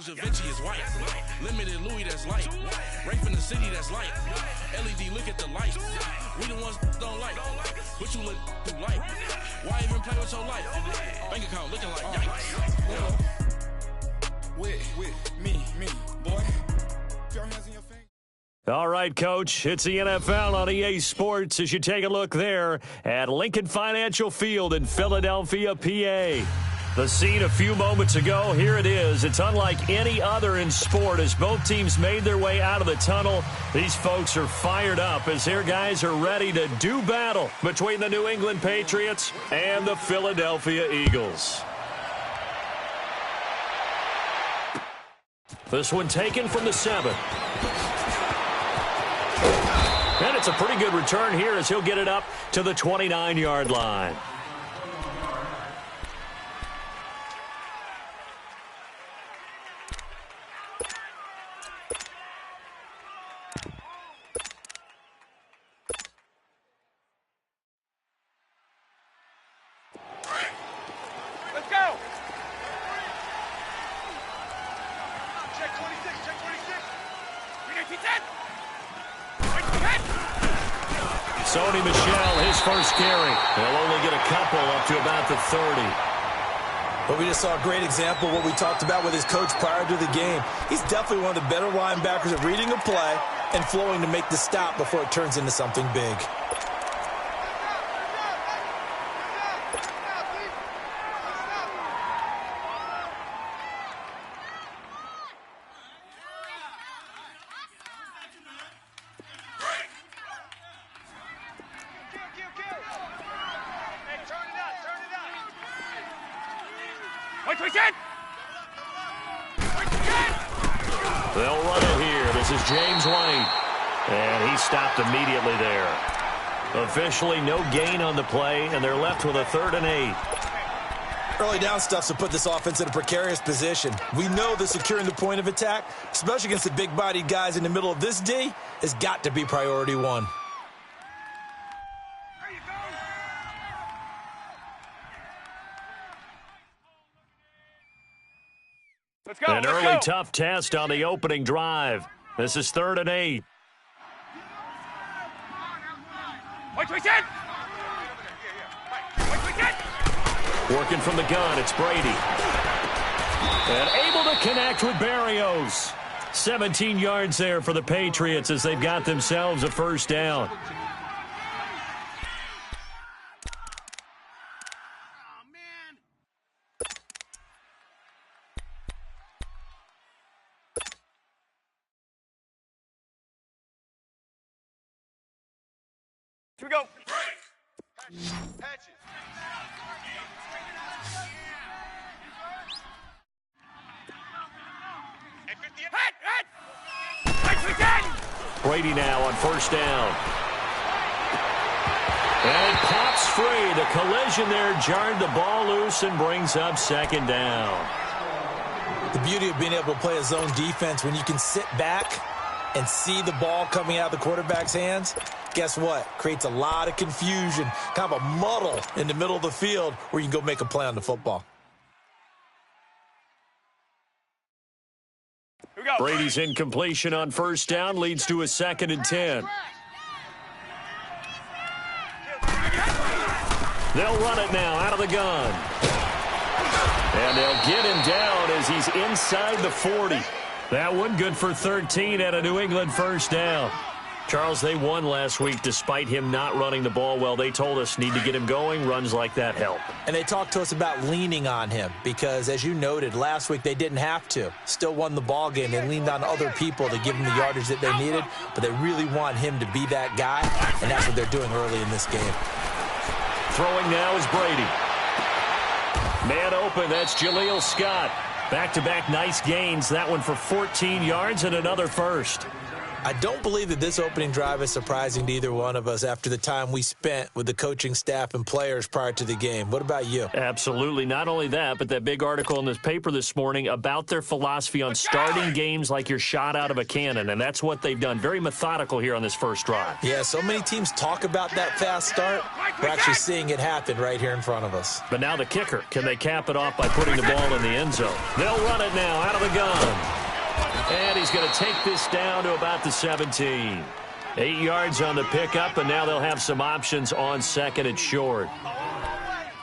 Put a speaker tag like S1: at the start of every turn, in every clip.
S1: Sopranos, Da Vinci is white. Limited Louis, that's light. Rafe in the city, that's light. LED, look at the light. We the ones don't like. What you look too light? Why even play with your life? Bank account looking like yikes. With me, boy. Your hands in your face.
S2: All right, Coach, it's the NFL on EA Sports as you take a look there at Lincoln Financial Field in Philadelphia, PA. The scene a few moments ago, here it is. It's unlike any other in sport as both teams made their way out of the tunnel. These folks are fired up as their guys are ready to do battle between the New England Patriots and the Philadelphia Eagles. This one taken from the 7. And it's a pretty good return here as he'll get it up to the 29-yard line.
S3: Let's go! Check 26, check 26. 319-10.
S2: Sony Michel, his first carry. He'll only get a couple up to about the 30.
S4: But we just saw a great example of what we talked about with his coach prior to the game. He's definitely one of the better linebackers at reading a play and flowing to make the stop before it turns into something big.
S2: They'll run it here. This is James White. And he stopped immediately there. Officially no gain on the play, and they're left with a 3rd and 8.
S4: Early down stuff to put this offense in a precarious position. We know that securing the point of attack, especially against the big-bodied guys in the middle of this D, has got to be priority 1.
S3: Let's go.
S2: An early tough test on the opening drive. This is 3rd and 8. Working from the gun, it's Brady. And able to connect with Berrios. 17 yards there for the Patriots as they've got themselves a first down.
S3: Here we go. Patches.
S2: Brady now on first down. And pops free. The collision there jarred the ball loose and brings up 2nd down.
S4: The beauty of being able to play a zone defense when you can sit back and see the ball coming out of the quarterback's hands, guess what? Creates a lot of confusion, kind of a muddle in the middle of the field where you can go make a play on the football.
S2: Brady's incompletion on first down leads to a 2nd and 10. They'll run it now out of the gun. And they'll get him down as he's inside the 40. That one good for 13 at a New England first down. Charles, they won last week despite him not running the ball well. They told us need to get him going. Runs like that help.
S4: And they talked to us about leaning on him because, as you noted, last week they didn't have to. Still won the ball game. They leaned on other people to give them the yardage that they needed, but they really want him to be that guy, and that's what they're doing early in this game.
S2: Throwing now is Brady. Man open, that's Jaleel Scott. Back-to-back nice gains. That one for 14 yards and another first.
S4: I don't believe that this opening drive is surprising to either one of us after the time we spent with the coaching staff and players prior to the game. What about you?
S2: Absolutely. Not only that, but that big article in this paper this morning about their philosophy on starting games like you're shot out of a cannon, and that's what they've done. Very methodical here on this first drive.
S4: Yeah, so many teams talk about that fast start. We're actually seeing it happen right here in front of us.
S2: But now the kicker. Can they cap it off by putting the ball in the end zone? They'll run it now out of the gun. And he's going to take this down to about the 17. 8 yards on the pickup, and now they'll have some options on second and short.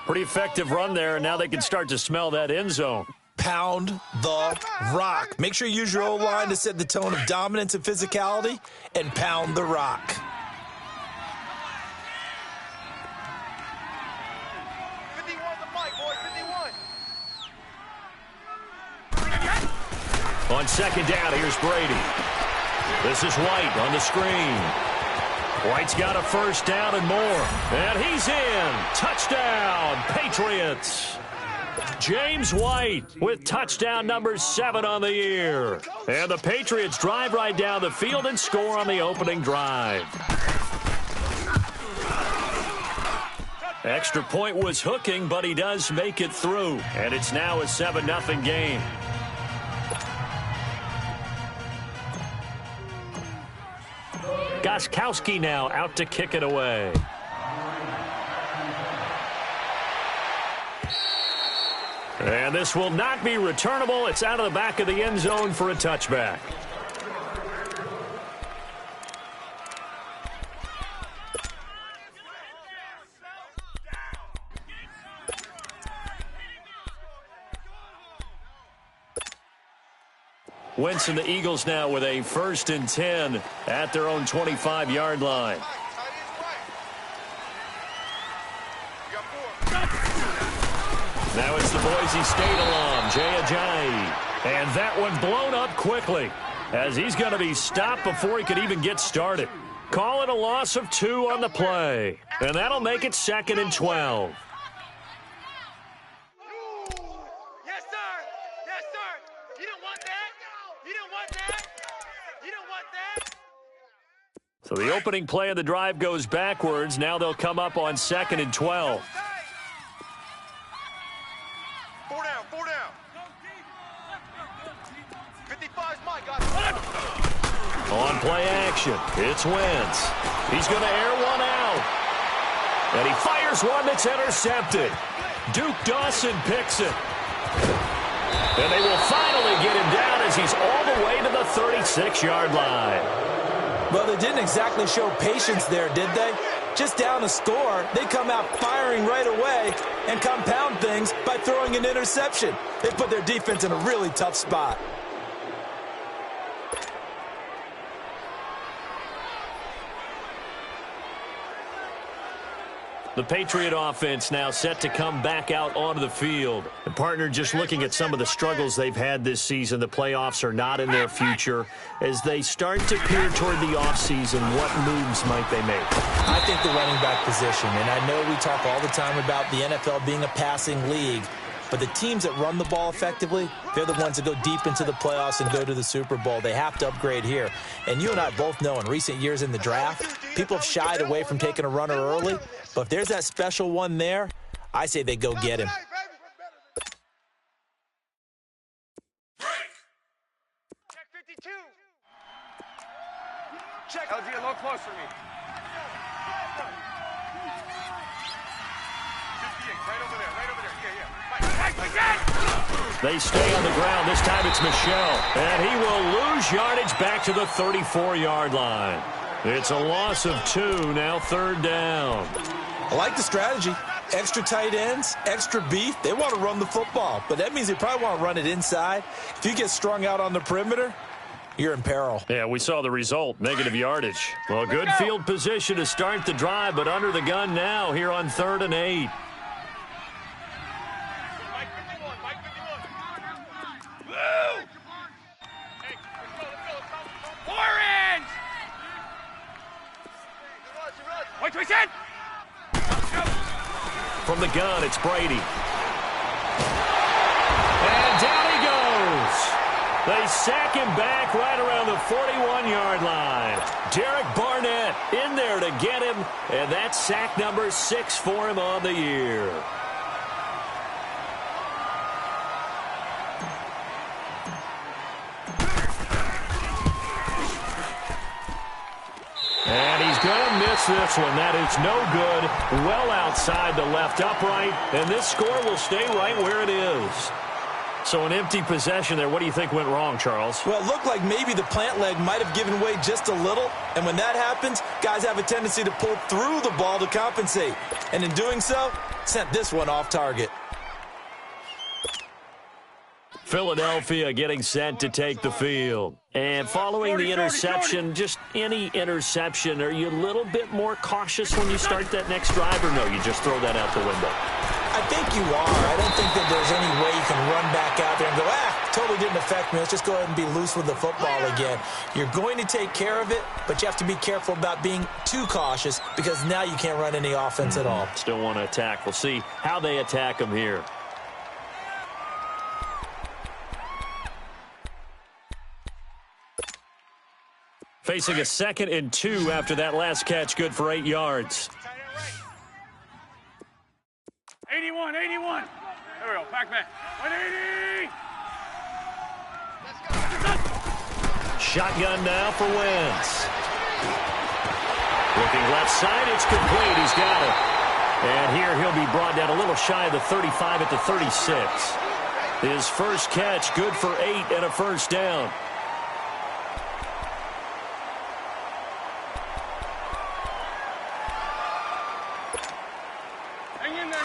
S2: Pretty effective run there, and now they can start to smell that end zone.
S4: Pound the rock. Make sure you use your O-line to set the tone of dominance and physicality, and pound the rock.
S2: On second down, here's Brady. This is White on the screen. White's got a first down and more. And he's in. Touchdown, Patriots. James White with touchdown number 7 on the year. And the Patriots drive right down the field and score on the opening drive. Extra point was hooking, but he does make it through. And it's now a 7-0 game. Gostkowski now out to kick it away. And this will not be returnable. It's out of the back of the end zone for a touchback. Wentz and the Eagles now with a 1st and 10 at their own 25-yard line. Now it's the Boise State alum, Jay Ajayi. And that one blown up quickly as he's going to be stopped before he could even get started. Call it a loss of 2 on the play. And that'll make it 2nd and 12. So the opening play of the drive goes backwards. Now they'll come up on 2nd and 12.
S3: 4 down, 4 down. 55's Mike.
S2: On play action, it's Wentz. He's going to air one out. And he fires one that's intercepted. Duke Dawson picks it. And they will finally get him down as he's all the way to the 36-yard line.
S4: Well, they didn't exactly show patience there, did they? Just down a score, they come out firing right away and compound things by throwing an interception. They put their defense in a really tough spot.
S2: The Patriot offense now set to come back out onto the field. The partner just looking at some of the struggles they've had this season. The playoffs are not in their future. As they start to peer toward the offseason, what moves might they make?
S4: I think the running back position, and I know we talk all the time about the NFL being a passing league, but the teams that run the ball effectively, they're the ones that go deep into the playoffs and go to the Super Bowl. They have to upgrade here. And you and I both know in recent years in the draft, people have shied away from taking a runner early. But if there's that special one there, I say they go get him.
S3: Check 52. Check. LG, a little close for me. 58, right over there, right over there. Yeah.
S2: They stay on the ground. This time it's Michel. And he will lose yardage back to the 34-yard line. It's a loss of 2, now 3rd down.
S4: I like the strategy. Extra tight ends, extra beef. They want to run the football, but that means they probably want to run it inside. If you get strung out on the perimeter, you're in peril.
S2: Yeah, we saw the result, negative yardage. Well, good field position to start the drive, but under the gun now here on 3rd and 8. From the gun, it's Brady. And down he goes. They sack him back right around the 41-yard line. Derek Barnett in there to get him, and that's sack number 6 for him on the year. And he's going to miss this one. That is no good. Well outside the left upright, and this score will stay right where it is. So an empty possession there. What do you think went wrong, Charles?
S4: Well, it looked like maybe the plant leg might have given way just a little. And when that happens, guys have a tendency to pull through the ball to compensate. And in doing so, sent this one off target.
S2: Philadelphia getting set to take the field. And following the interception, just any interception, are you a little bit more cautious when you start that next drive, or no, you just throw that out the window?
S4: I think you are. I don't think that there's any way you can run back out there and go, totally didn't affect me. Let's just go ahead and be loose with the football again. You're going to take care of it, but you have to be careful about being too cautious because now you can't run any offense at all.
S2: Still want to attack. We'll see how they attack them here. Facing a 2nd and 2 after that last catch, good for 8 yards.
S3: 81. There we go. Back man. 180.
S2: Shotgun now for Wentz. Looking left side, it's complete. He's got it. And here he'll be brought down a little shy of the 35 at the 36. His first catch, good for 8 and a first down.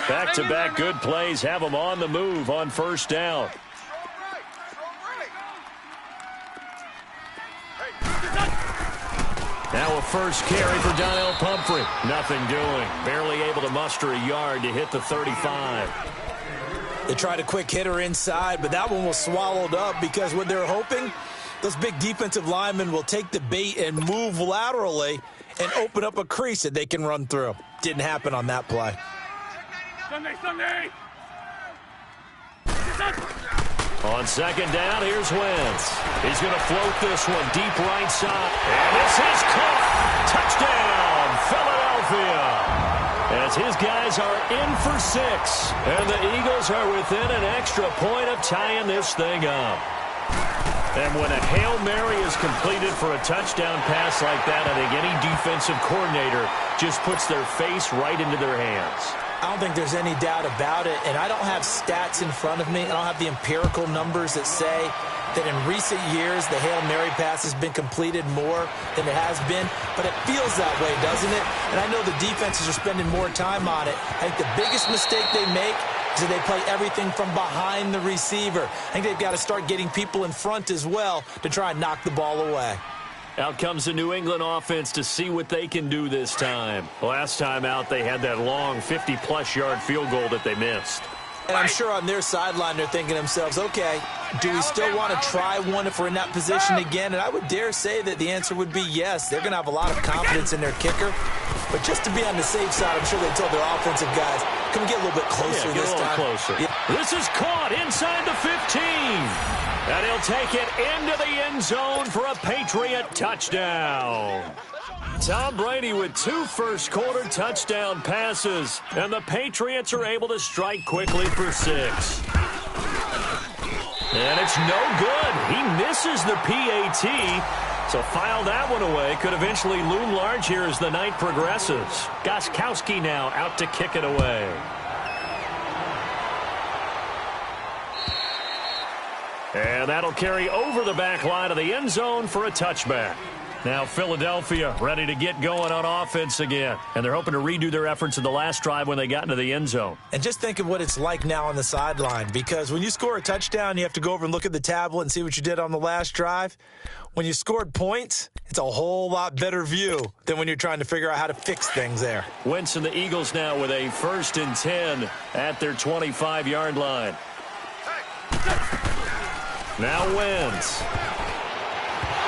S2: Back-to-back good plays have them on the move on first down. Now a first carry for Donnell Pumphrey. Nothing doing. Barely able to muster a yard to hit the 35.
S4: They tried a quick hitter inside, but that one was swallowed up because what they're hoping, those big defensive linemen will take the bait and move laterally and open up a crease that they can run through. Didn't happen on that play.
S3: Sunday.
S2: On second down, here's Wentz. He's going to float this one deep right side. And this is caught. Touchdown, Philadelphia. As his guys are in for 6. And the Eagles are within an extra point of tying this thing up. And when a Hail Mary is completed for a touchdown pass like that, I think any defensive coordinator just puts their face right into their hands.
S4: I don't think there's any doubt about it, and I don't have stats in front of me. I don't have the empirical numbers that say that in recent years the Hail Mary pass has been completed more than it has been, but it feels that way, doesn't it? And I know the defenses are spending more time on it. I think the biggest mistake they make is that they play everything from behind the receiver. I think they've got to start getting people in front as well to try and knock the ball away.
S2: Out comes the New England offense to see what they can do this time. Last time out, they had that long 50-plus yard field goal that they missed.
S4: And I'm sure on their sideline they're thinking to themselves, okay, do we still want to try one if we're in that position again? And I would dare say that the answer would be yes. They're going to have a lot of confidence in their kicker. But just to be on the safe side, I'm sure they told their offensive guys, can we get a little bit closer this time?
S2: Closer. Yeah. This is caught inside the 15. And he'll take it into the end zone for a Patriot touchdown. Tom Brady with 2 first-quarter touchdown passes, and the Patriots are able to strike quickly for 6. And it's no good. He misses the PAT, so file that one away. Could eventually loom large here as the night progresses. Gostkowski now out to kick it away. And that'll carry over the back line of the end zone for a touchback. Now Philadelphia ready to get going on offense again. And they're hoping to redo their efforts in the last drive when they got into the end zone.
S4: And just think of what it's like now on the sideline. Because when you score a touchdown, you have to go over and look at the tablet and see what you did on the last drive. When you scored points, it's a whole lot better view than when you're trying to figure out how to fix things there.
S2: Wentz and the Eagles now with a 1st and 10 at their 25-yard line. Now Wentz.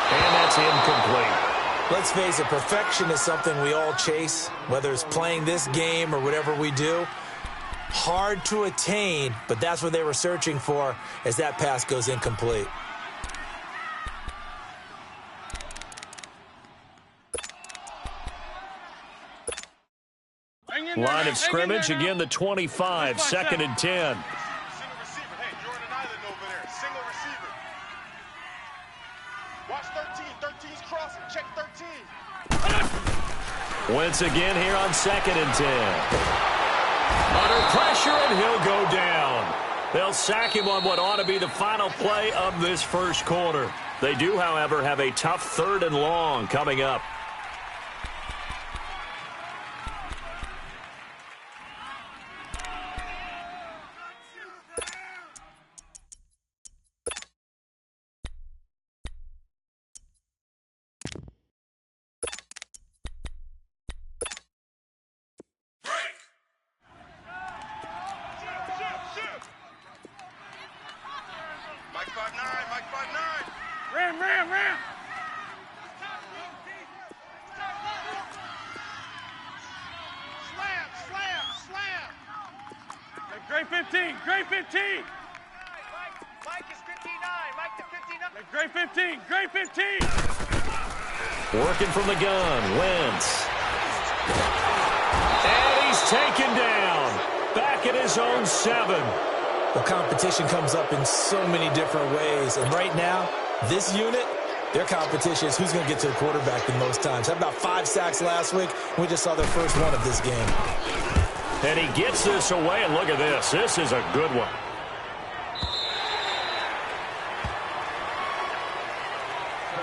S2: And that's incomplete.
S4: Let's face it, perfection is something we all chase, whether it's playing this game or whatever we do. Hard to attain, but that's what they were searching for as that pass goes incomplete.
S2: Line of scrimmage, again the 25, 2nd and 10.
S5: Single receiver. Hey, you're on an island over there. Single receiver. Watch 13. 13's crossing. Check 13.
S2: Wentz again here on 2nd and 10. Under pressure, and he'll go down. They'll sack him on what ought to be the final play of this first quarter. They do, however, have a tough 3rd and long coming up.
S5: Mike 5'9", Mike 5'9".
S3: Ram, ram, ram.
S5: Slam, slam, slam.
S3: Hey, Great 15, great 15.
S5: Mike is 59, Mike to 59.
S3: Hey, Great 15, great 15.
S2: Working from the gun, Wentz. And he's taken down. Back at his own 7.
S4: Well, competition comes up in so many different ways. And right now, this unit, their competition is who's going to get to the quarterback the most times. Had about 5 sacks last week. We just saw their first one of this game.
S2: And he gets this away, and look at this. This is a good one.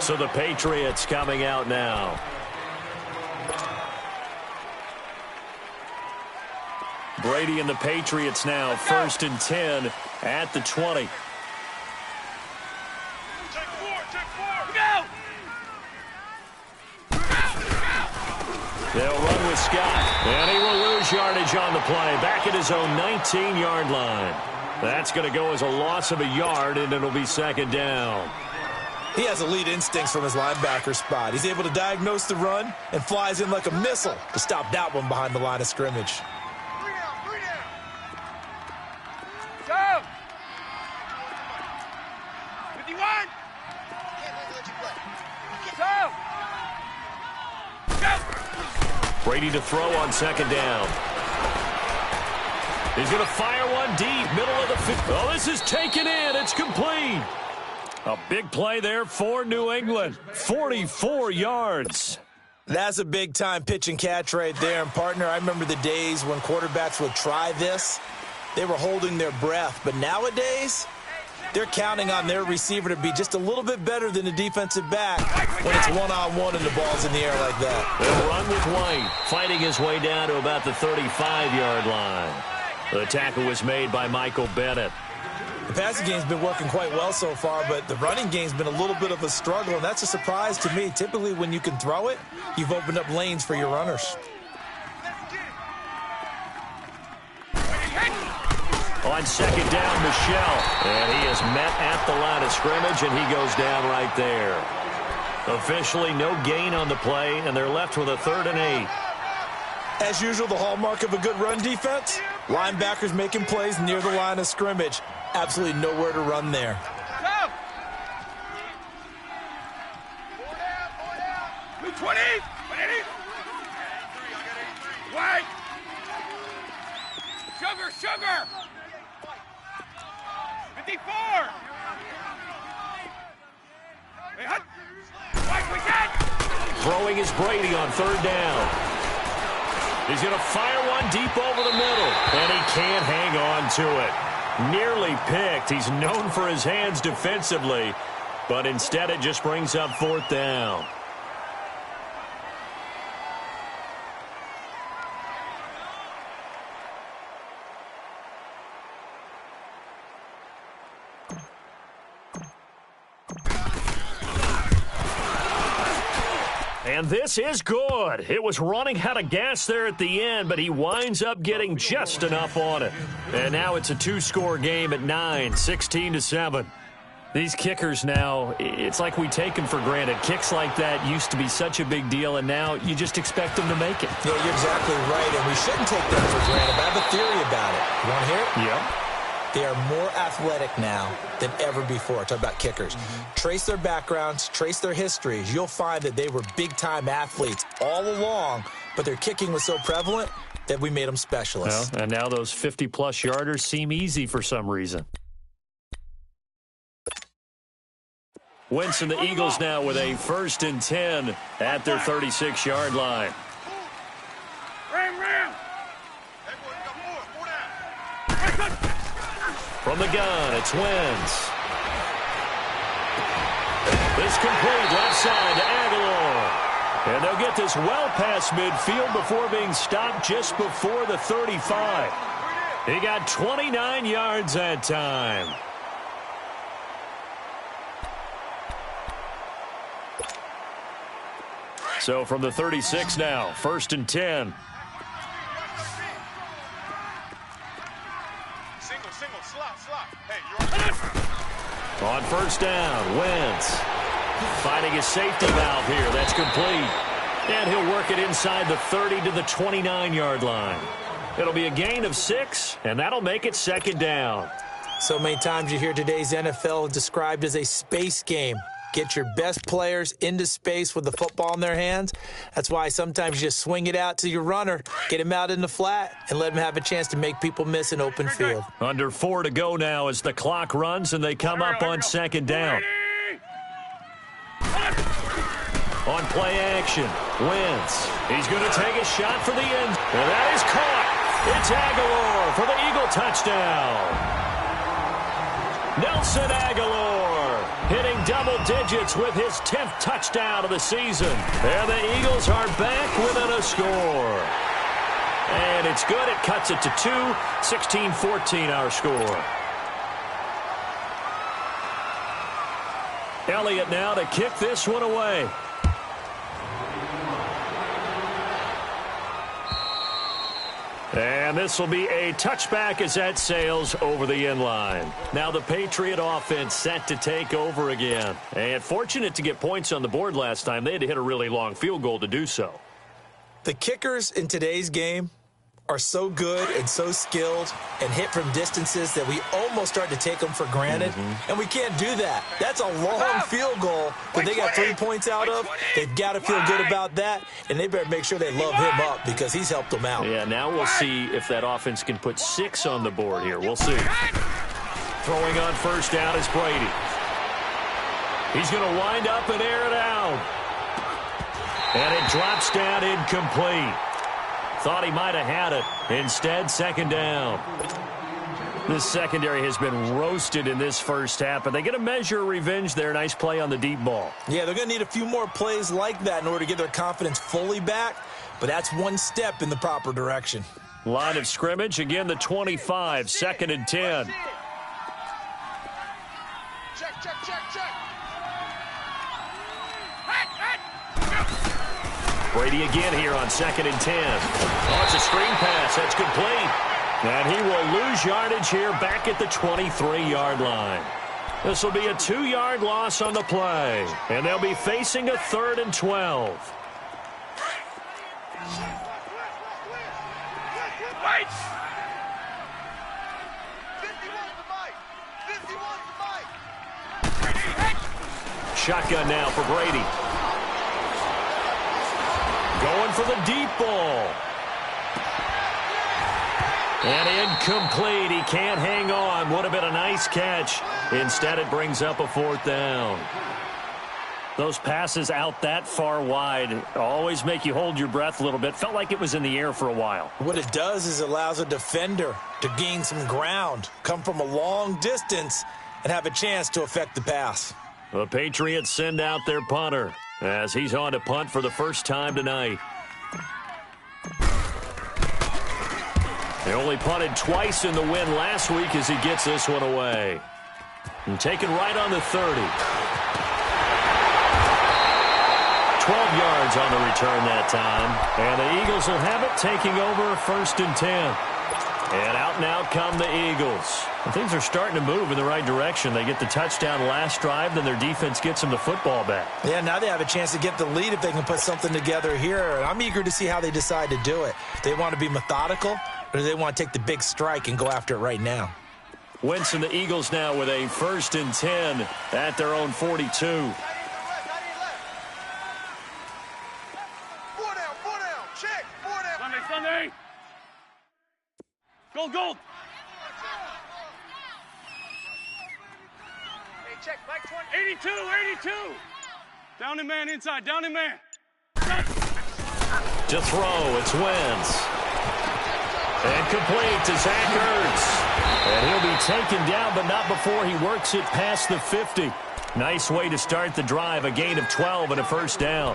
S2: So the Patriots coming out now. Brady and the Patriots now, 1st and 10 at the 20.
S5: Check 4, check 4.
S3: Go!
S2: They'll run with Scott, and he will lose yardage on the play. Back at his own 19-yard line. That's going to go as a loss of a yard, and it'll be 2nd down.
S4: He has elite instincts from his linebacker spot. He's able to diagnose the run and flies in like a missile to stop that one behind the line of scrimmage.
S3: Go!
S5: 51.
S3: Go! Go!
S2: Brady to throw on 2nd down. He's going to fire one deep, middle of the field. Oh, this is taken in. It's complete. A big play there for New England. 44 yards.
S4: That's a big-time pitch and catch right there. And, partner, I remember the days when quarterbacks would try this. They were holding their breath. But nowadays, they're counting on their receiver to be just a little bit better than the defensive back when it's one-on-one and the ball's in the air like that.
S2: They'll run with White, fighting his way down to about the 35-yard line. The tackle was made by Michael Bennett.
S4: The passing game's been working quite well so far, but the running game's been a little bit of a struggle, and that's a surprise to me. Typically, when you can throw it, you've opened up lanes for your runners.
S2: On 2nd down, Michelle. And he is met at the line of scrimmage, and he goes down right there. Officially, no gain on the play, and they're left with a 3rd and 8.
S4: As usual, the hallmark of a good run defense, linebackers making plays near the line of scrimmage. Absolutely nowhere to run there.
S3: Go! 20! 80! White! Sugar, sugar! 54! Hey, hut! White, we got!
S2: Throwing is Brady on 3rd down. He's going to fire one deep over the middle, and he can't hang on to it. Nearly picked. He's known for his hands defensively, but instead it just brings up 4th down. And this is good. It was running out of gas there at the end, but he winds up getting just enough on it. And now it's a 2-score game at 9, 16-7. These kickers now, it's like we take them for granted. Kicks like that used to be such a big deal, and now you just expect them to make it.
S4: Yeah, you're exactly right, and we shouldn't take them for granted. But I have a theory about it. You want to hear it?
S2: Yep.
S4: They are more athletic now than ever before. Talk about kickers. Trace their backgrounds, trace their histories. You'll find that they were big-time athletes all along, but their kicking was so prevalent, that we made them specialists.
S2: Well, and now those 50-plus yarders seem easy for some reason. Wentz and the Eagles now with a 1st and 10 at their 36-yard line. From the gun, it's Wentz. This complete left side to Aguilar. And they'll get this well past midfield before being stopped just before the 35. He got 29 yards that time. So from the 36 now, 1st and 10.
S5: Single, slot. Hey, you're
S2: On 1st down, Wentz finding his safety valve here. That's complete. And he'll work it inside the 30 to the 29-yard line. It'll be a gain of 6, and that'll make it 2nd down.
S4: So many times you hear today's NFL described as a space game. Get your best players into space with the football in their hands. That's why sometimes you just swing it out to your runner, get him out in the flat, and let him have a chance to make people miss an open field.
S2: Under 4 to go now as the clock runs, and they come up on 2nd down. On play action, Wentz. He's going to take a shot for the end. And that is caught. It's Aguilar for the Eagle touchdown. Nelson Aguilar hitting double digits with his 10th touchdown of the season. And the Eagles are back within a score. And it's good. It cuts it to 2. 16-14 our score. Elliott now to kick this one away. And this will be a touchback as that sails over the end line. Now the Patriot offense set to take over again. And fortunate to get points on the board last time. They had to hit a really long field goal to do so.
S4: The kickers in today's game are so good and so skilled and hit from distances that we almost start to take them for granted. And we can't do that. That's a long field goal that they got 3 points out of. They've got to feel good about that, and they better make sure they love him up because he's helped them out.
S2: Yeah, now we'll see if that offense can put 6 on the board here. We'll see. Throwing on 1st down is Brady. He's going to wind up and air it out. And it drops down incomplete. Thought he might have had it. Instead, 2nd down. This secondary has been roasted in this first half, but they get a measure of revenge there. Nice play on the deep ball.
S4: Yeah, they're going to need a few more plays like that in order to get their confidence fully back, but that's one step in the proper direction.
S2: Line of scrimmage, again the 25, 2nd and 10.
S5: check.
S2: Brady again here on 2nd and 10. Oh, it's a screen pass. That's complete. And he will lose yardage here back at the 23-yard line. This will be a 2-yard loss on the play. And they'll be facing a 3rd and 12. Shotgun now for Brady. Going for the deep ball. And incomplete. He can't hang on. Would have been a nice catch. Instead, it brings up a 4th down. Those passes out that far wide always make you hold your breath a little bit. Felt like it was in the air for a while.
S4: What it does is it allows a defender to gain some ground, come from a long distance, and have a chance to affect the pass.
S2: The Patriots send out their punter as he's on to punt for the first time tonight. They only punted twice in the win last week as he gets this one away. And taken right on the 30. 12 yards on the return that time. And the Eagles will have it, taking over 1st and 10. And out now come the Eagles. And things are starting to move in the right direction. They get the touchdown last drive, then their defense gets them the football back.
S4: Yeah, now they have a chance to get the lead if they can put something together here. And I'm eager to see how they decide to do it. They want to be methodical, or do they want to take the big strike and go after it right now?
S2: Wentz and the Eagles now with a 1st and 10 at their own 42.
S5: Four down. Check. 4 down.
S3: Sunday. Gold, gold.
S5: Hey, check, Mike 20.
S3: 82, 82. Down and man inside, down and man.
S2: To throw, it's Wentz. And complete to Zach Ertz. And he'll be taken down, but not before he works it past the 50. Nice way to start the drive, a gain of 12 and a first down.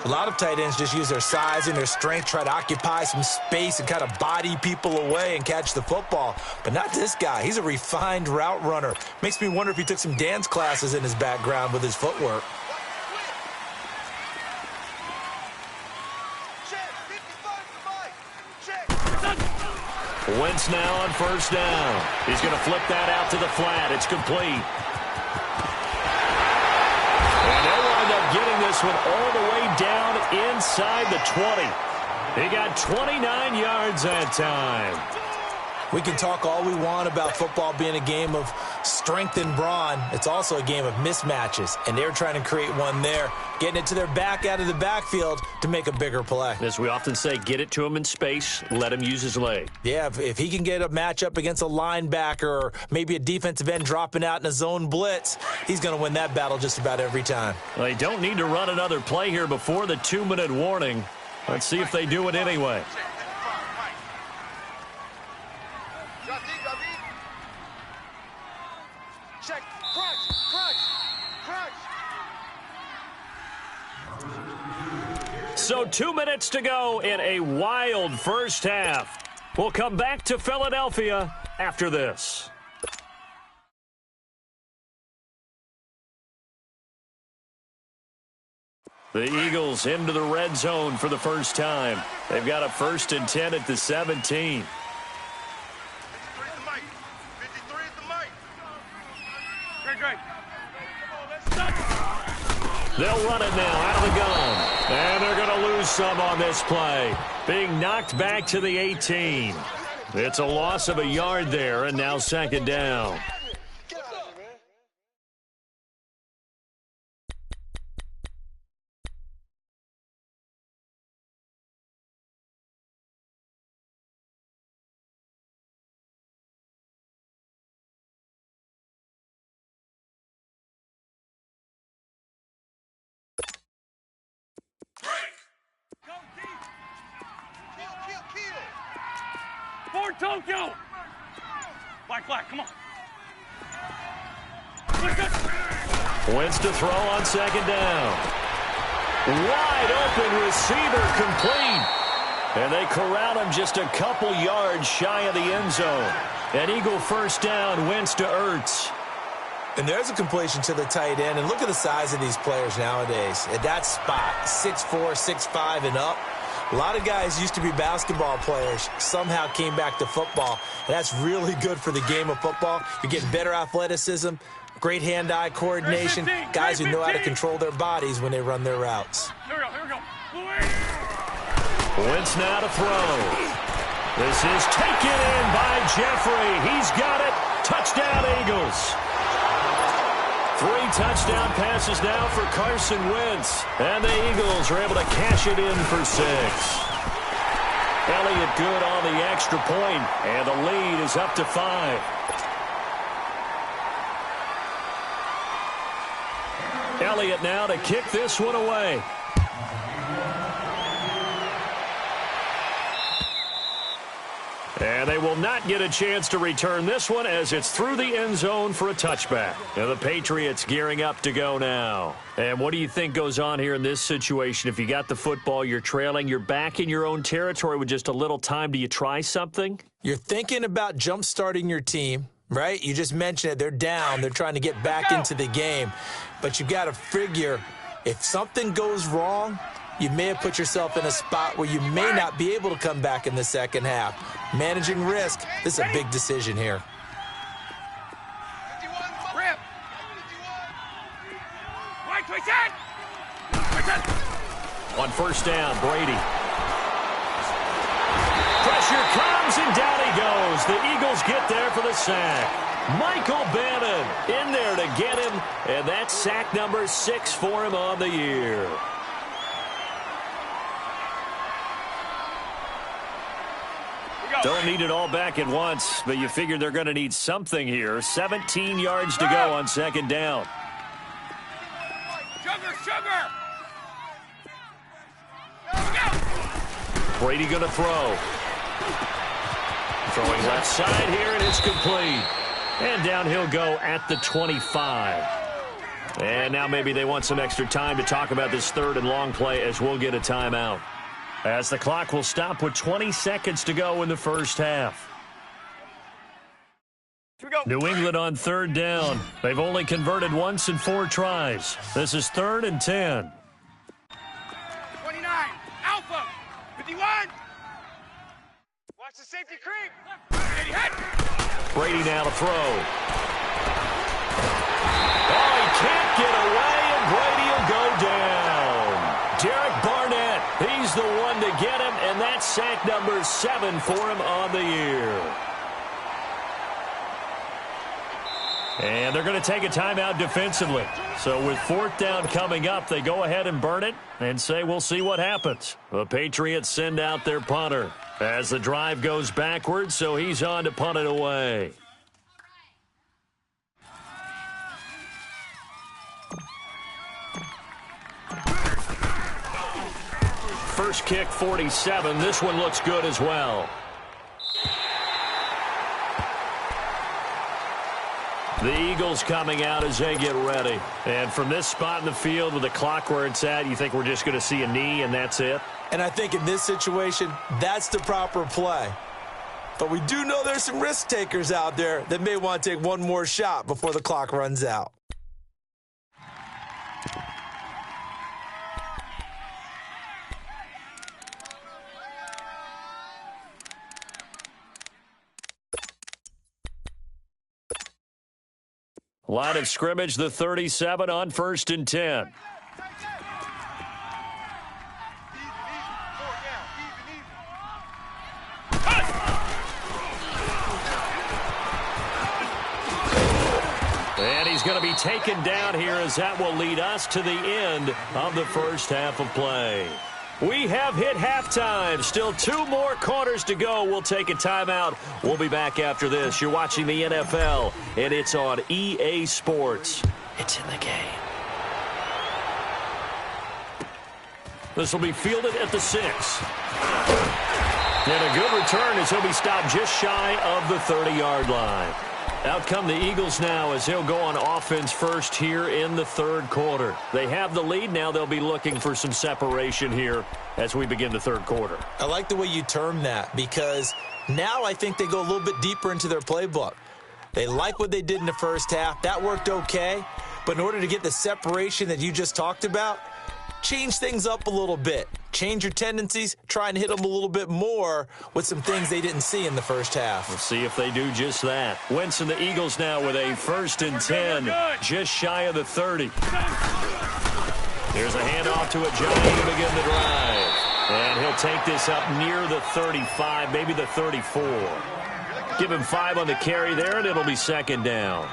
S4: A lot of tight ends just use their size and their strength, try to occupy some space and kind of body people away and catch the football. But not this guy. He's a refined route runner. Makes me wonder if he took some dance classes in his background with his footwork.
S2: Wentz now on first down. He's going to flip that out to the flat. It's complete. And they'll wind up getting this one all the way down inside the 20. He got 29 yards that time.
S4: We can talk all we want about football being a game of strength and brawn. It's also a game of mismatches, and they're trying to create one there, getting it to their back out of the backfield to make a bigger play.
S2: As we often say, get it to him in space, let him use his leg.
S4: Yeah, if he can get a matchup against a linebacker or maybe a defensive end dropping out in a zone blitz, he's going to win that battle just about every time.
S2: They don't need to run another play here before the 2-minute warning. Let's see if they do it anyway.
S5: Check, crunch, crunch, crunch.
S2: So 2 minutes to go in a wild first half. We'll come back to Philadelphia after this. The Eagles into the red zone for the first time. They've got a 1st and 10 at the 17.
S5: 53 is the mic. 53 is the mic.
S3: Great, great.
S2: They'll run it now out of the gun. And they're going to lose some on this play. Being knocked back to the 18. It's a loss of a yard there, and now 2nd down.
S5: Get out of here, man. Kill.
S3: For Tokyo. Black, come on.
S2: Wentz to throw on 2nd down. Wide open receiver complete. And they corral him just a couple yards shy of the end zone. An Eagle first down, Wentz to Ertz.
S4: And there's a completion to the tight end. And look at the size of these players nowadays. At that spot, 6'4", 6'5", and up. A lot of guys used to be basketball players, somehow came back to football. And that's really good for the game of football. You're getting better athleticism, great hand-eye coordination, guys who know how to control their bodies when they run their routes.
S3: Here we go.
S2: Wentz now to throw. This is taken in by Jeffrey. He's got it. Touchdown, Eagles. 3 touchdown passes now for Carson Wentz. And the Eagles are able to cash it in for 6. Elliott good on the extra point, and the lead is up to 5. Elliott now to kick this one away. And they will not get a chance to return this one as it's through the end zone for a touchback. And the Patriots gearing up to go now. And what do you think goes on here in this situation? If you got the football, you're trailing, you're back in your own territory with just a little time. Do you try something?
S4: You're thinking about jump-starting your team, right? You just mentioned it. They're down. They're trying to get back into the game. But you've got to figure if something goes wrong, you may have put yourself in a spot where you may not be able to come back in the second half. Managing risk, this is a big decision here.
S5: 51,
S3: Rip. 51.
S2: On first down, Brady. Pressure comes, and down he goes. The Eagles get there for the sack. Michael Bannon in there to get him, and that's sack number 6 for him on the year. Don't need it all back at once, but you figure they're going to need something here. 17 yards to go on second down.
S3: Sugar!
S2: Brady going to throw. Throwing left side here, and it's complete. And down he'll go at the 25. And now maybe they want some extra time to talk about this third and long play as we'll get a timeout. As the clock will stop with 20 seconds to go in the first half. New England on third down. They've only converted once in 4 tries. This is 3rd and 10.
S3: 29, Alpha, 51. Watch the safety creep.
S2: Brady now to throw. Oh, he can't get away, and Brady will go down. Derek Barnett, he's the one to get him, and that's sack number 7 for him on the year. And they're going to take a timeout defensively. So with 4th down coming up, they go ahead and burn it and say we'll see what happens. The Patriots send out their punter as the drive goes backwards, so he's on to punt it away. First kick, 47. This one looks good as well. The Eagles coming out as they get ready. And from this spot in the field with the clock where it's at, you think we're just going to see a knee and that's it?
S4: And I think in this situation, that's the proper play. But we do know there's some risk takers out there that may want to take one more shot before the clock runs out.
S2: Line of scrimmage, the 37 on 1st and 10. And he's going to be taken down here as that will lead us to the end of the first half of play. We have hit halftime. Still 2 more quarters to go. We'll take a timeout. We'll be back after this. You're watching the NFL, and it's on EA Sports. It's in the game. This will be fielded at the 6. And a good return as he'll be stopped just shy of the 30-yard line. Out come the Eagles now as they'll go on offense first here in the 3rd quarter. They have the lead. Now they'll be looking for some separation here as we begin the 3rd quarter.
S4: I like the way you term that because now I think they go a little bit deeper into their playbook. They like what they did in the first half. That worked okay. But in order to get the separation that you just talked about, change things up a little bit. Change your tendencies, try and hit them a little bit more with some things they didn't see in the first half.
S2: We'll see if they do just that. Wentz and the Eagles now with a 1st and 10, just shy of the 30. There's a handoff to Ajayi to begin the drive. And he'll take this up near the 35, maybe the 34. Give him 5 on the carry there, and it'll be 2nd down.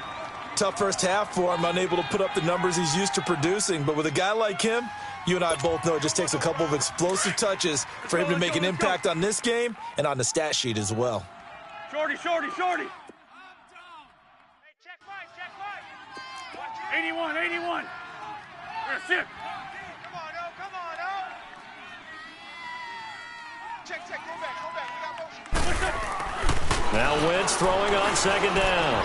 S4: Tough first half for him, unable to put up the numbers he's used to producing. But with a guy like him, you and I both know it just takes a couple of explosive touches for him to make an impact on this game and on the stat sheet as well.
S3: Shorty. Hey, check five. 81. We're gonna sit. Come on, oh. Check, go back. We got motion.
S2: Now Wentz throwing on 2nd down.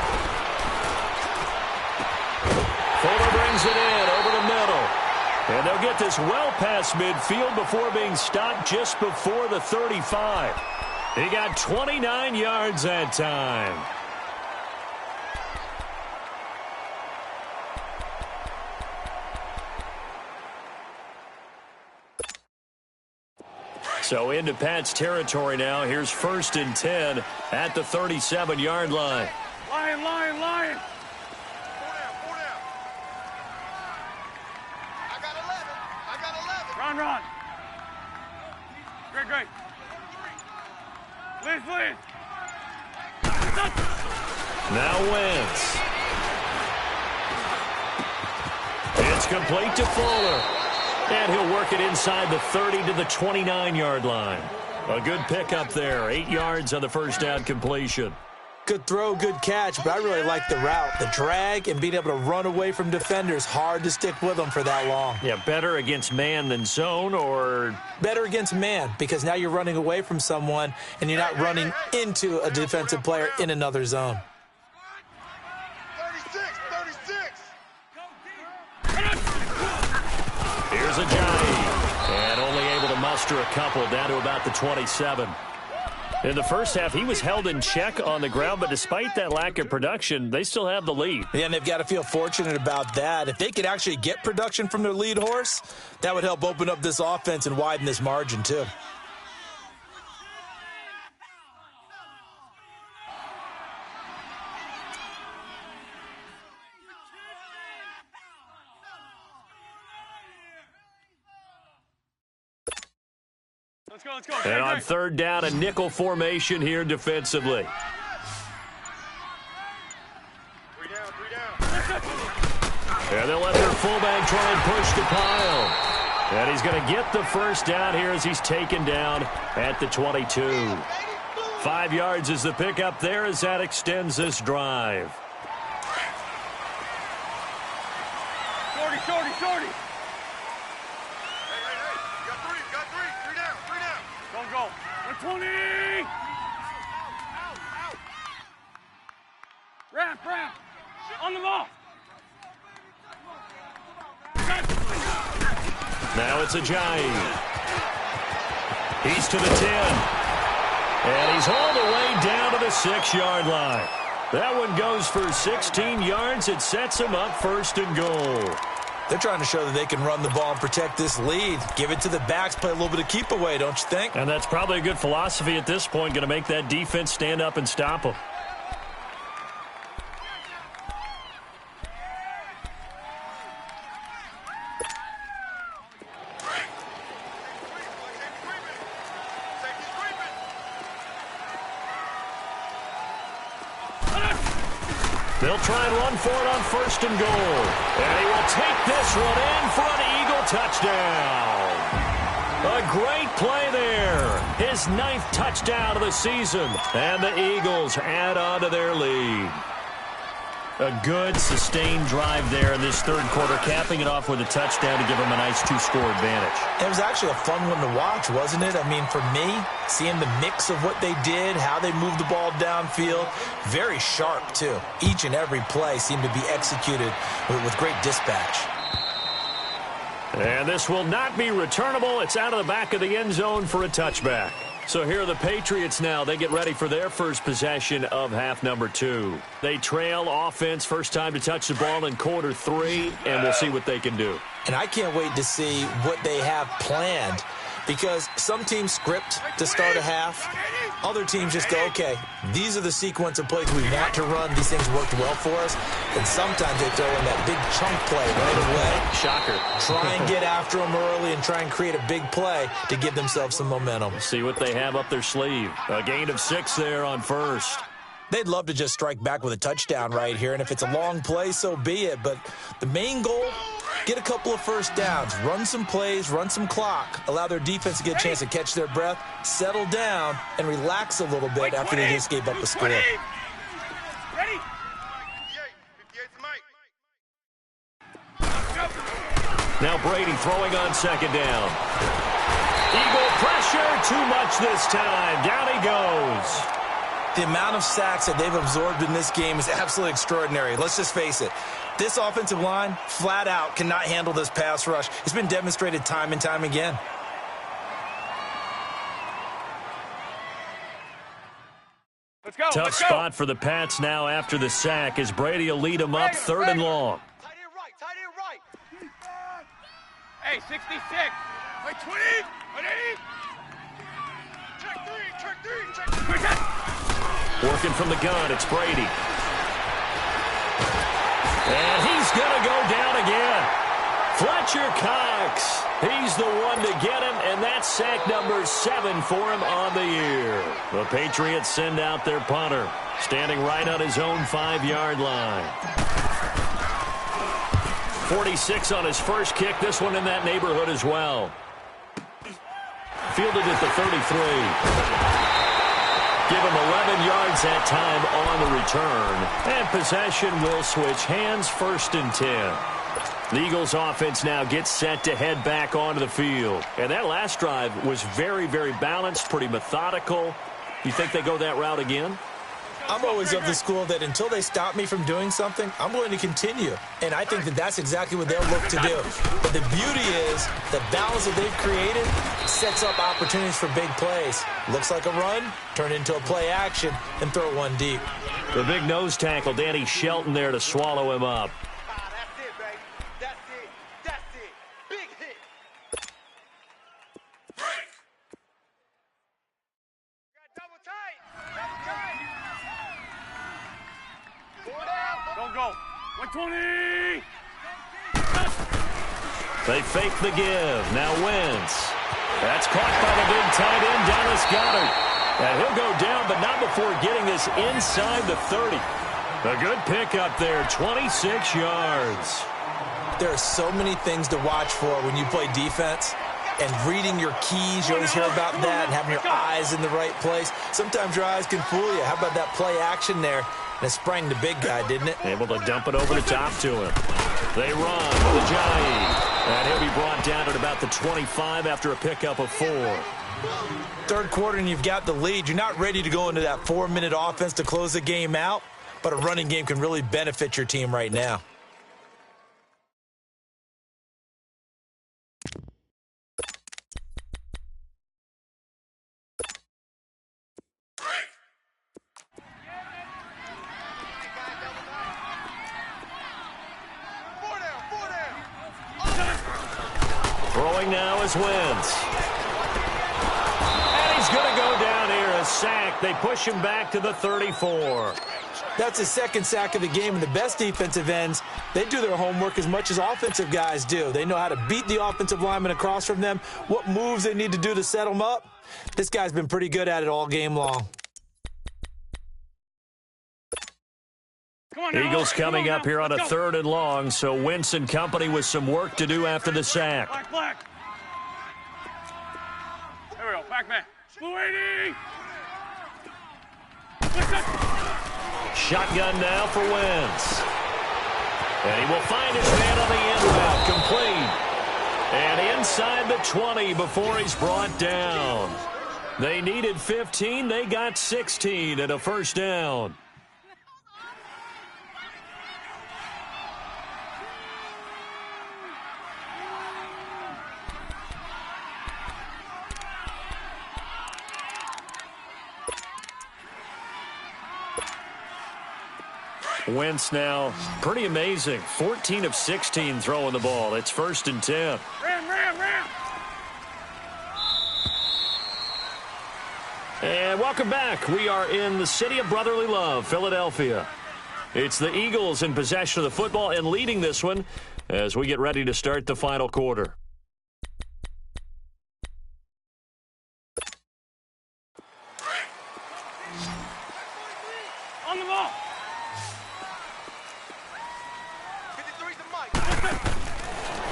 S2: Fuller brings it in over the middle. And they'll get this well past midfield before being stopped just before the 35. He got 29 yards that time. So into Pat's territory now. Here's 1st and 10 at the 37-yard line.
S3: Lion. Run. Great. Liz.
S2: Now Wentz. It's complete to Fuller. And he'll work it inside the 30 to the 29-yard line. A good pickup there. 8 yards on the first down completion.
S4: Good throw, good catch, but I really like the route. The drag and being able to run away from defenders, hard to stick with them for that long.
S2: Yeah, better against man than zone, or?
S4: Better against man, because now you're running away from someone and you're not running into a defensive player in another zone.
S5: 36.
S2: Here's a Johnny, and only able to muster a couple down to about the 27. In the first half, he was held in check on the ground, but despite that lack of production, they still have the lead.
S4: Yeah, and they've got to feel fortunate about that. If they could actually get production from their lead horse, that would help open up this offense and widen this margin, too.
S3: Let's go.
S2: And on third down, a nickel formation here defensively.
S5: 3 down.
S2: And they'll let their fullback try and push the pile. And he's going to get the first down here as he's taken down at the 22. 5 yards is the pickup there as that extends this drive.
S3: Shorty.
S5: Hey. Got three. 3 down.
S3: Don't go. 120. Wrap. On the ball.
S2: Now it's a giant. He's to the 10. And he's all the way down to the 6-yard line. That one goes for 16 yards. It sets him up first and goal.
S4: They're trying to show that they can run the ball and protect this lead. Give it to the backs, play a little bit of keep away, don't you think?
S2: And that's probably a good philosophy at this point, going to make that defense stand up and stop them. They'll try and run for it on first and goal. And he will take this one in for an Eagle touchdown. A great play there. His 9th touchdown of the season. And the Eagles add on to their lead. A good, sustained drive there in this third quarter, capping it off with a touchdown to give them a nice 2-score advantage.
S4: It was actually a fun one to watch, wasn't it? I mean, for me, seeing the mix of what they did, how they moved the ball downfield, very sharp, too. Each and every play seemed to be executed with great dispatch.
S2: And this will not be returnable. It's out of the back of the end zone for a touchback. So here are the Patriots now. They get ready for their first possession of half number 2. They trail offense, first time to touch the ball in quarter 3, and we'll see what they can do.
S4: And I can't wait to see what they have planned, because some teams script to start a half. Other teams just go, okay, these are the sequence of plays we want to run. These things worked well for us. And sometimes they throw in that big chunk play right away.
S2: Shocker.
S4: Try and get after them early and try and create a big play to give themselves some momentum.
S2: See what they have up their sleeve. A gain of 6 there on first.
S4: They'd love to just strike back with a touchdown right here, and if it's a long play, so be it. But the main goal, get a couple of first downs, run some plays, run some clock, allow their defense to get a chance to catch their breath, settle down, and relax a little bit after they just gave up a score.
S3: Ready?
S5: 58's Mike.
S2: Now Brady throwing on second down. Eagle pressure, too much this time. Down he goes.
S4: The amount of sacks that they've absorbed in this game is absolutely extraordinary. Let's just face it. This offensive line, flat out, cannot handle this pass rush. It's been demonstrated time and time again.
S3: Let's go.
S2: Tough spot for the Pats now after the sack as Brady will lead them up third and long.
S5: Tight end right.
S3: Hey, 66. Wait, 20. 180.
S5: Check three.
S3: Quick shot.
S2: Working from the gun, it's Brady. And he's going to go down again. Fletcher Cox, he's the one to get him, and that's sack number 7 for him on the year. The Patriots send out their punter, standing right on his own 5-yard line. 46 on his first kick, this one in that neighborhood as well. fielded at the 33. Give him 11 yards that time on the return. And possession will switch hands, 1st and 10. The Eagles offense now gets set to head back onto the field. And that last drive was very, very balanced, pretty methodical. You think they go that route again?
S4: I'm always of the school that until they stop me from doing something, I'm going to continue. And I think that that's exactly what they'll look to do. But the beauty is the balance that they've created sets up opportunities for big plays. Looks like a run, turn into a play action, and throw one deep.
S2: The big nose tackle, Danny Shelton, there to swallow him up.
S5: That's it, baby. That's it. That's it. Big hit. Break. Got double tight. Double tight.
S3: Don't go. 120.
S2: They fake the give. Now Wentz. That's caught by the big tight end, Dallas Goedert. And he'll go down, but not before getting this inside the 30. A good pickup there, 26 yards.
S4: There are so many things to watch for when you play defense. And reading your keys, you always hear about that, and having your eyes in the right place. Sometimes your eyes can fool you. How about that play action there? And it sprang the big guy, didn't it?
S2: Able to dump it over the top to him. They run with Ajayi. And he'll be brought down at about the 25 after a pickup of 4.
S4: Third quarter and you've got the lead. You're not ready to go into that 4-minute offense to close the game out, but a running game can really benefit your team right now.
S2: Throwing now is Wentz. And he's going to go down here, a sack. They push him back to the 34.
S4: That's his second sack of the game, and the best defensive ends, they do their homework as much as offensive guys do. They know how to beat the offensive lineman across from them, what moves they need to do to set them up. This guy's been pretty good at it all game long.
S2: Eagles coming up here on a 3rd and long, so Wentz and company with some work to do after the sack.
S3: Black. There we go. Back man. Blue 80.
S2: Shotgun now for Wentz. And he will find his man on the end route, complete. And inside the 20 before he's brought down. They needed 15. They got 16 and a 1st down. Wentz now, pretty amazing. 14 of 16 throwing the ball. It's 1st and 10.
S3: Ram.
S2: And welcome back. We are in the city of brotherly love, Philadelphia. It's the Eagles in possession of the football and leading this one as we get ready to start the final quarter.
S3: On the ball.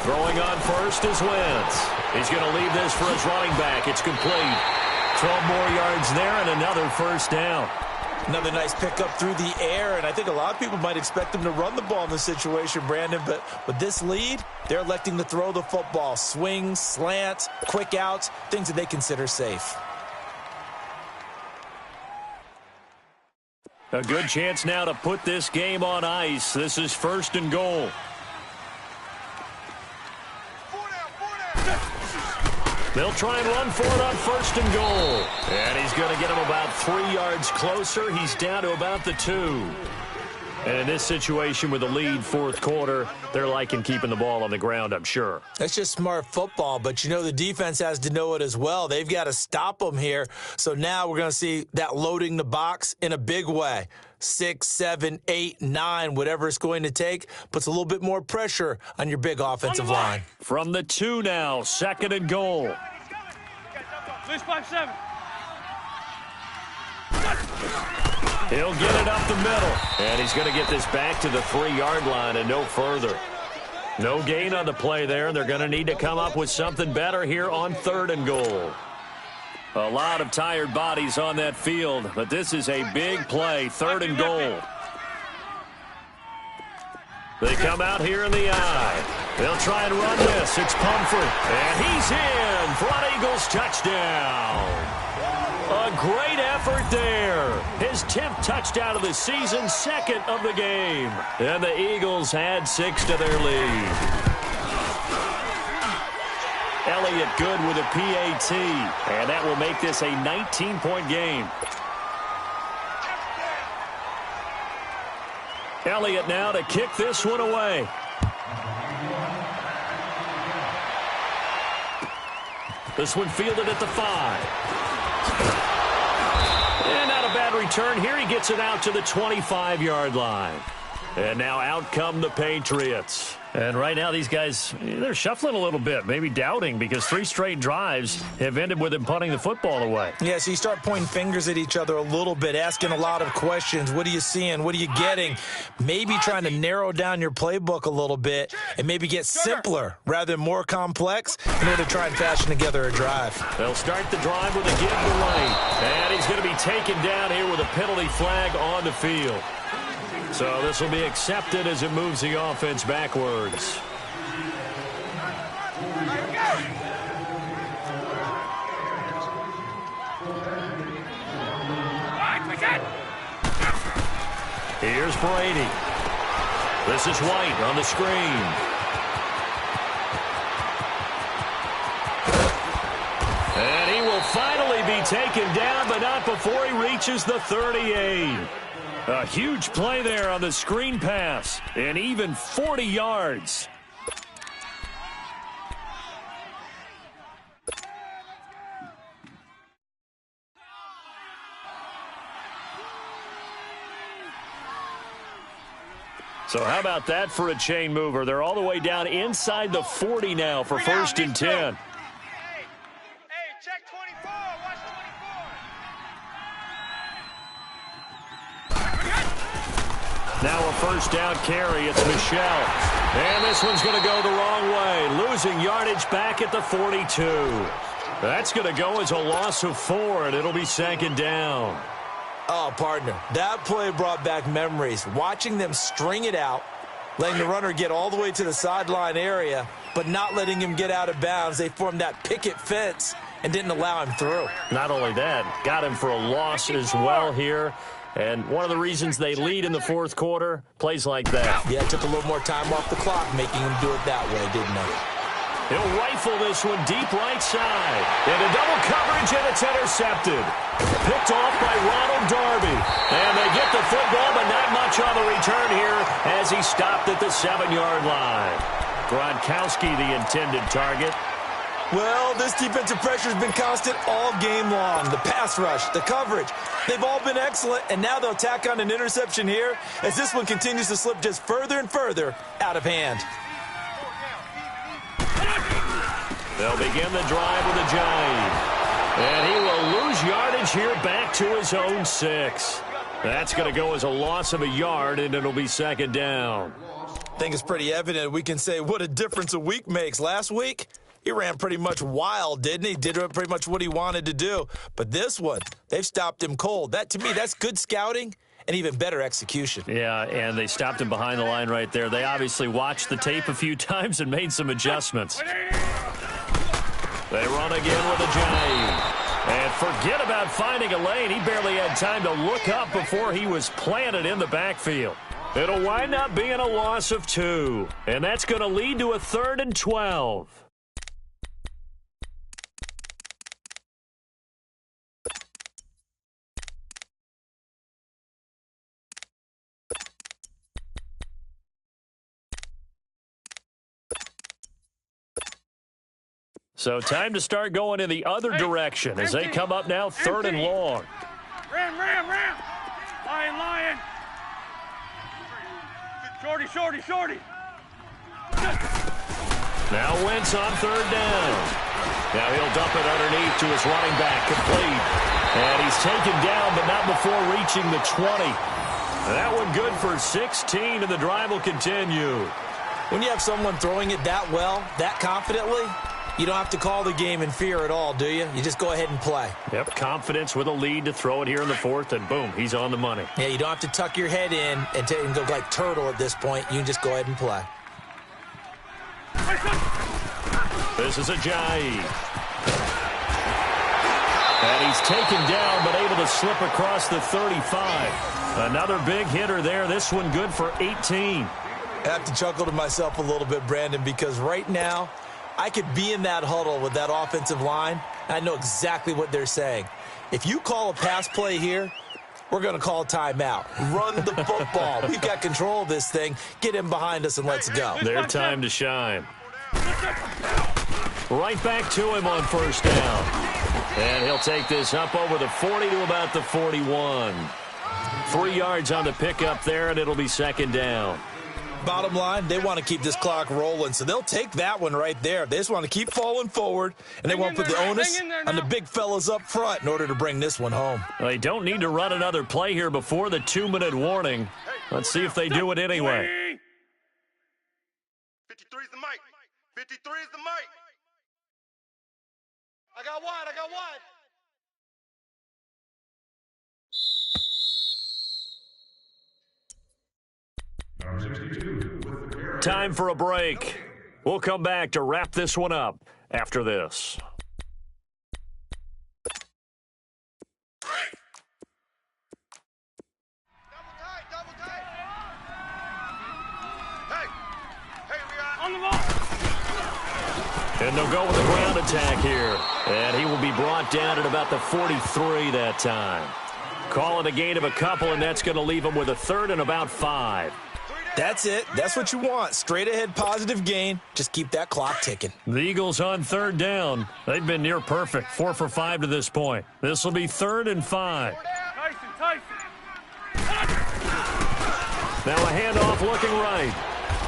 S2: Throwing on first is Wentz. He's going to leave this for his running back. It's complete. 12 more yards there and another 1st down.
S4: Another nice pickup through the air, and I think a lot of people might expect him to run the ball in this situation, Brandon, but with this lead, they're electing to throw the football. Swings, slants, quick outs, things that they consider safe.
S2: A good chance now to put this game on ice. This is 1st and goal. They'll try and run for it on 1st and goal. And he's going to get him about 3 yards closer. He's down to about the 2. And in this situation with the lead 4th quarter, they're liking keeping the ball on the ground, I'm sure.
S4: That's just smart football, but you know the defense has to know it as well. They've got to stop them here. So now we're going to see that loading the box in a big way. 6, 7, 8, 9, whatever it's going to take, puts a little bit more pressure on your big offensive line.
S2: From the 2 now, 2nd and goal.
S3: Lose 5-7.
S2: He'll get it up the middle. And he's going to get this back to the 3-yard line and no further. No gain on the play there. They're going to need to come up with something better here on 3rd and goal. A lot of tired bodies on that field, but this is a big play, 3rd and goal. They come out here in the eye. They'll try and run this. It's Pumphrey, and he's in for an Eagles touchdown. A great effort there. His 10th touchdown of the season, 2nd of the game. And the Eagles add 6 to their lead. Elliott good with a PAT, and that will make this a 19-point game. Elliott now to kick this one away. This one fielded at the 5. And not a bad return here. He gets it out to the 25-yard line. And now out come the Patriots. And right now these guys, they're shuffling a little bit, maybe doubting, because 3 straight drives have ended with them punting the football away.
S4: Yeah, so you start pointing fingers at each other a little bit, asking a lot of questions. What are you seeing? What are you getting? Maybe trying to narrow down your playbook a little bit and maybe get simpler rather than more complex in order to try and fashion together a drive.
S2: They'll start the drive with a give to Lane. And he's going to be taken down here with a penalty flag on the field. So this will be accepted as it moves the offense backwards. Here's Brady. This is White on the screen. And he will finally be taken down, but not before he reaches the 38. A huge play there on the screen pass, and even 40 yards. So how about that for a chain mover? They're all the way down inside the 40 now for 1st and 10.
S5: Hey, check 24. Watch 24.
S2: Now a 1st down carry. It's Michelle. And this one's going to go the wrong way. Losing yardage back at the 42. That's going to go as a loss of 4, and it'll be 2nd down.
S4: Oh, partner, that play brought back memories. Watching them string it out, letting the runner get all the way to the sideline area, but not letting him get out of bounds. They formed that picket fence and didn't allow him through.
S2: Not only that, got him for a loss as well here. And one of the reasons they lead in the 4th quarter, plays like that.
S4: Yeah, it took a little more time off the clock, making him do it that way, didn't it?
S2: He'll rifle this one deep right side. Into double coverage, and it's intercepted. Picked off by Ronald Darby. And they get the football, but not much on the return here as he stopped at the 7-yard line. Gronkowski, the intended target.
S4: Well, this defensive pressure has been constant all game long. The pass rush, the coverage, they've all been excellent, and now they'll tack on an interception here as this one continues to slip just further and further out of hand.
S2: They'll begin the drive with a jive. And he will lose yardage here back to his own 6. That's going to go as a loss of a yard, and it'll be 2nd down.
S4: I think it's pretty evident. We can say what a difference a week makes. Last week, he ran pretty much wild, didn't he? Did pretty much what he wanted to do. But this one, they've stopped him cold. That, to me, that's good scouting and even better execution.
S2: Yeah, and they stopped him behind the line right there. They obviously watched the tape a few times and made some adjustments. They run again with a jive. And forget about finding a lane. He barely had time to look up before he was planted in the backfield. It'll wind up being a loss of 2. And that's going to lead to a 3rd and 12. So time to start going in the other direction as they come up now 3rd and long.
S3: Ram. Lion. Shorty.
S2: Now Wentz on 3rd down. Now he'll dump it underneath to his running back, complete. And he's taken down, but not before reaching the 20. That one good for 16, and the drive will continue.
S4: When you have someone throwing it that well, that confidently, You don't have to call the game in fear at all, do you? You just go ahead and play.
S2: Yep, confidence with a lead to throw it here in the fourth, and boom, he's on the money.
S4: Yeah, you don't have to tuck your head in and go like turtle at this point. You can just go ahead and play.
S2: This is Ajayi. And he's taken down, but able to slip across the 35. Another big hitter there. This one good for 18.
S4: I have to chuckle to myself a little bit, Brandon, because right now, I could be in that huddle with that offensive line, and I know exactly what they're saying. If you call a pass play here, we're going to call a timeout. Run the football. We've got control of this thing. Get him behind us and let's go.
S2: Their time to shine. Right back to him on first down. And he'll take this up over the 40 to about the 41. 3 yards on the pickup there, and it'll be second down.
S4: Bottom line, they want to keep this clock rolling, so they'll take that one right there. They just want to keep falling forward, and they want to put the onus on the big fellas up front in order to bring this one home.
S2: They don't need to run another play here before the 2-minute warning. Let's see if they do it anyway.
S5: 53 is the mic. 53 is the mic. I got one.
S2: Time for a break. We'll come back to wrap this one up after this.
S5: Double tight. Hey, we are
S3: On the ball.
S2: And they'll go with the ground attack here. And he will be brought down at about the 43 that time. Call it a gain of a couple, and that's going to leave him with a third and about 5.
S4: That's it. That's what you want. Straight ahead positive gain. Just keep that clock ticking.
S2: The Eagles on third down. They've been near perfect. 4 for 5 to this point. This will be 3rd and 5.
S3: Tyson.
S2: Now a handoff looking right.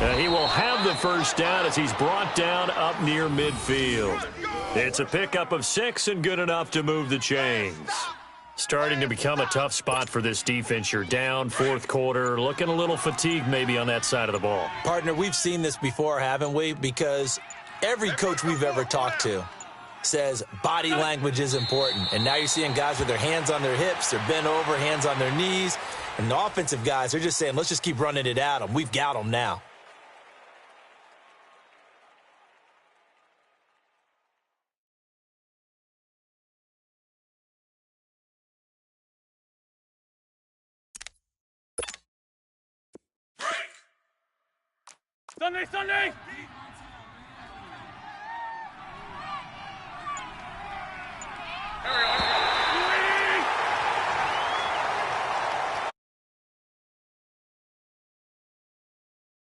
S2: And he will have the first down as he's brought down up near midfield. It's a pickup of 6 and good enough to move the chains. Starting to become a tough spot for this defense. You're down fourth quarter, looking a little fatigued maybe on that side of the ball.
S4: Partner, we've seen this before, haven't we? Because every coach we've ever talked to says body language is important. And now you're seeing guys with their hands on their hips, they're bent over, hands on their knees. And the offensive guys, they're just saying, let's just keep running it at them. We've got them now.
S3: Sunday.